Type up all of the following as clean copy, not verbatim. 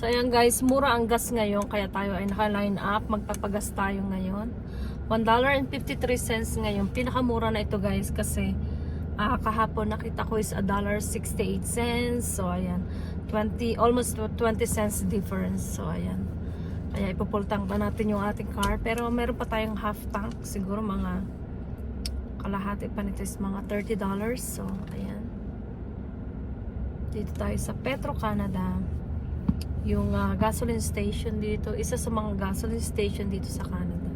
So ayan guys, mura ang gas ngayon kaya tayo ay naka-line up. Magpapagas tayo ngayon. $1.53 ngayon. Pinakamura na ito guys kasi kahapon nakita ko is $1.68. So ayan, almost 20 cents difference. So ayan. Kaya ipupul tank na natin yung ating car. Pero meron pa tayong half tank. Siguro mga kalahati pa nito is mga $30. So ayan. Dito tayo sa Petro Canada. Yung gasoline station dito. Isa sa mga gasoline station dito sa Canada.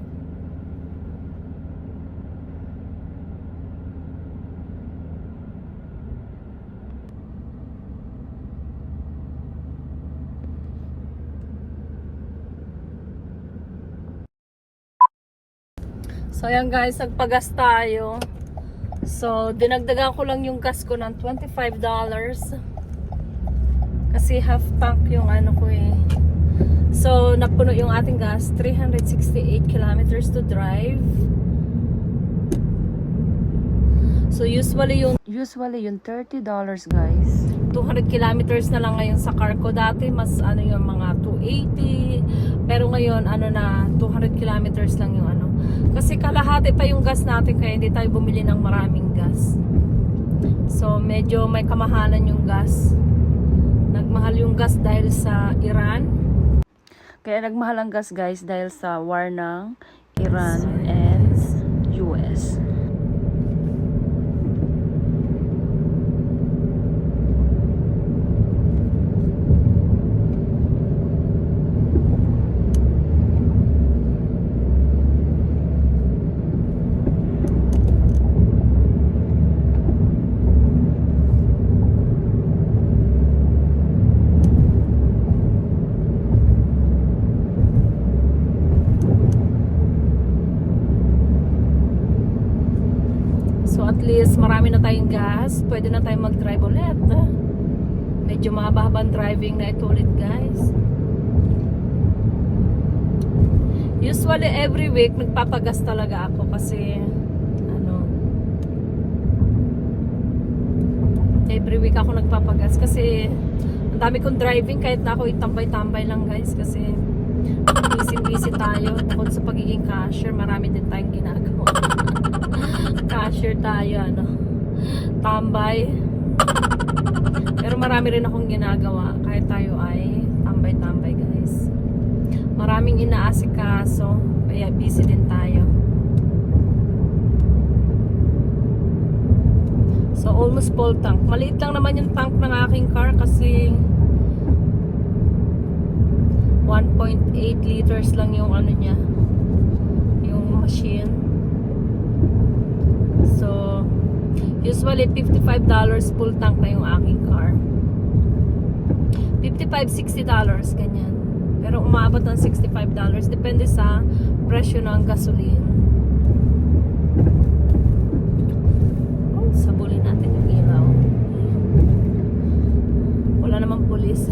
So ayan guys, nagpagas tayo. So dinagdagan ko lang yung gas ko ng $25. Kasi half tank yung ano ko eh. So napuno yung ating gas, 368 kilometers to drive. So usually yung $30 guys. 200 kilometers na lang ngayon sa car ko. Dati mas ano yung mga 280. Pero ngayon ano na 200 kilometers lang yung ano. Kasi kalahati pa yung gas natin kaya hindi tayo bumili ng maraming gas. So medyo may kamahalan yung gas. Nagmahal yung gas dahil sa Iran. Kaya nagmahal ang gas guys dahil sa war ng Iran and US. So at least marami na tayong gas. Pwede na tayong mag-drive ulit. Medyo mahaba-habang driving na ito ulit guys. Usually every week nagpapagas talaga ako kasi ano, every week ako nagpapagas kasi ang dami kong driving kahit na ako itambay-tambay lang guys kasi busy tayo. Bukod sa pagiging cashier, marami din tayong ginagawa. Cashier tayo, ano, tambay. Pero marami rin akong ginagawa kahit tayo ay tambay-tambay guys. Maraming inaasikaso kaya busy din tayo. So almost full tank. Maliit lang naman yung tank ng aking car kasi 1.8 liters lang yung ano niya, yung machine. So usually $55 full tank na yung aking car. $55-$60 ganyan. Pero umabot ng $65 depende sa presyo ng gasoline. Oh, sabulin natin yung ilaw. Wala namang pulis.